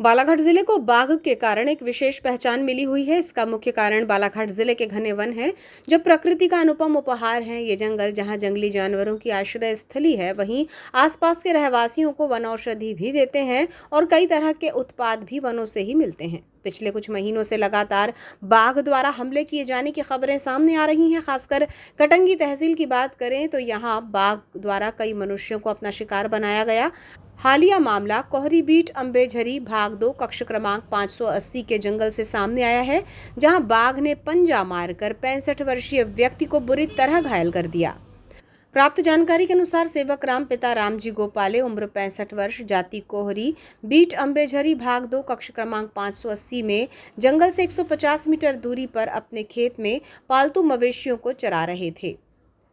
बालाघाट जिले को बाघ के कारण एक विशेष पहचान मिली हुई है। इसका मुख्य कारण बालाघाट जिले के घने वन हैं, जो प्रकृति का अनुपम उपहार है। ये जंगल जहां जंगली जानवरों की आश्रय स्थली है, वहीं आसपास के रहवासियों को वनौषधि भी देते हैं और कई तरह के उत्पाद भी वनों से ही मिलते हैं। पिछले कुछ महीनों से लगातार बाघ द्वारा हमले किए जाने की खबरें सामने आ रही हैं। खासकर कटंगी तहसील की बात करें तो यहाँ बाघ द्वारा कई मनुष्यों को अपना शिकार बनाया गया। हालिया मामला कोहरी बीट अम्बेझरी भाग 2 कक्ष क्रमांक 580 के जंगल से सामने आया है, जहां बाघ ने पंजा मारकर 65 वर्षीय व्यक्ति को बुरी तरह घायल कर दिया। प्राप्त जानकारी के अनुसार सेवक राम पिता रामजी गोपाले उम्र 65 वर्ष, जाति कोहरी, बीट अम्बेझरी भाग 2 कक्ष क्रमांक 580 में जंगल से 150 मीटर दूरी पर अपने खेत में पालतू मवेशियों को चरा रहे थे।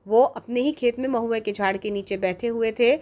वो अपने ही खेत में महुए के झाड़ के नीचे बैठे हुए थे।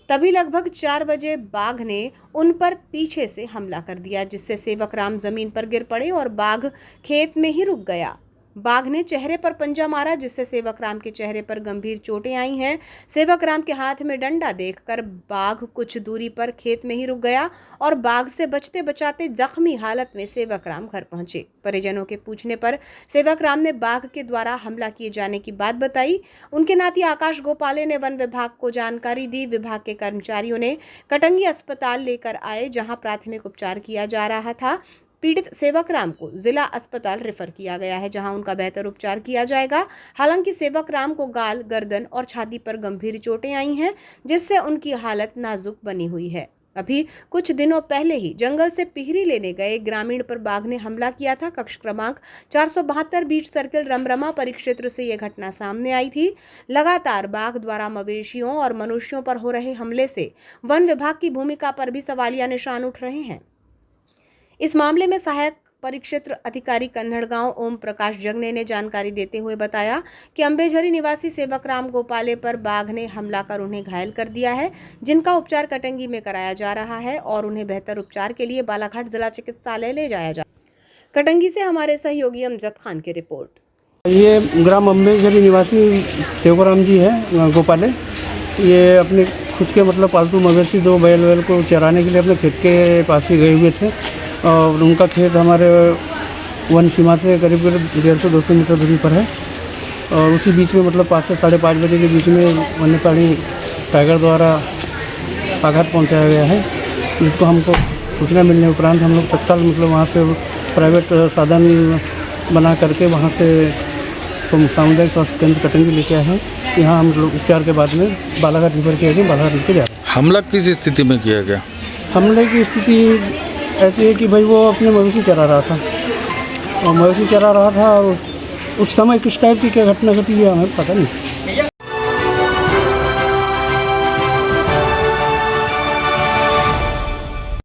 तभी लगभग 4 बजे बाघ ने उन पर पीछे से हमला कर दिया, जिससे सेवक राम जमीन पर गिर पड़े और बाघ खेत में ही रुक गया। बाघ ने चेहरे पर पंजा मारा, जिससे सेवक राम के चेहरे पर गंभीर चोटें आई हैं। सेवक राम के हाथ में डंडा देखकर बाघ कुछ दूरी पर खेत में ही रुक गया और बाघ से बचते बचाते जख्मी हालत में सेवक राम घर पहुंचे। परिजनों के पूछने पर सेवक राम ने बाघ के द्वारा हमला किए जाने की बात बताई। उनके नाती आकाश गोपाले ने वन विभाग को जानकारी दी। विभाग के कर्मचारियों ने कटंगी अस्पताल लेकर आए, जहां प्राथमिक उपचार किया जा रहा था। पीड़ित सेवक राम को जिला अस्पताल रेफर किया गया है, जहां उनका बेहतर उपचार किया जाएगा। हालांकि सेवक राम को गाल, गर्दन और छाती पर गंभीर चोटें आई हैं, जिससे उनकी हालत नाजुक बनी हुई है। अभी कुछ दिनों पहले ही जंगल से पिहरी लेने गए ग्रामीण पर बाघ ने हमला किया था। कक्ष क्रमांक 472 बीट सर्किल रमरमा परिक्षेत्र से यह घटना सामने आई थी। लगातार बाघ द्वारा मवेशियों और मनुष्यों पर हो रहे हमले से वन विभाग की भूमिका पर भी सवालिया निशान उठ रहे हैं। इस मामले में सहायक परिक्षेत्र अधिकारी कन्नड़गांव ओम प्रकाश जंगने ने जानकारी देते हुए बताया कि अम्बेझरी निवासी सेवक राम गोपाले पर बाघ ने हमला कर उन्हें घायल कर दिया है, जिनका उपचार कटंगी में कराया जा रहा है और उन्हें बेहतर उपचार के लिए बालाघाट जिला चिकित्सालय ले जाया जा। कटंगी से हमारे सहयोगी अमजद खान की रिपोर्ट। ये ग्राम अम्बेझरी निवासी सेवक राम जी है गोपाले। ये अपने खुद के पालतू मवेशी 2 बैल को चराने के लिए अपने खेत के पास ही गए हुए थे और उनका खेत हमारे वन सीमा से करीब 150-200 मीटर दूरी पर है। और उसी बीच में 5 से 5:30 बजे के बीच में वन्य प्राणी टाइगर द्वारा आघात पहुंचाया गया है, जिसको हमको सूचना मिलने उपरांत हम लोग तत्काल वहाँ से प्राइवेट साधन बना करके वहाँ से सामुदायिक स्वास्थ्य केंद्र कटंगी लेके आए हैं। यहाँ हम लोग उपचार के बाद में बालाघाट रिफर किया गया, बालाघाट लेके जा रहे हैं। हमला किस स्थिति में किया गया? हमले की स्थिति ऐसी है कि भाई वो अपने मवेशी चरा रहा था और मवेशी चरा रहा था और उस समय किस टाइप की क्या घटना घटी है हमें पता नहीं।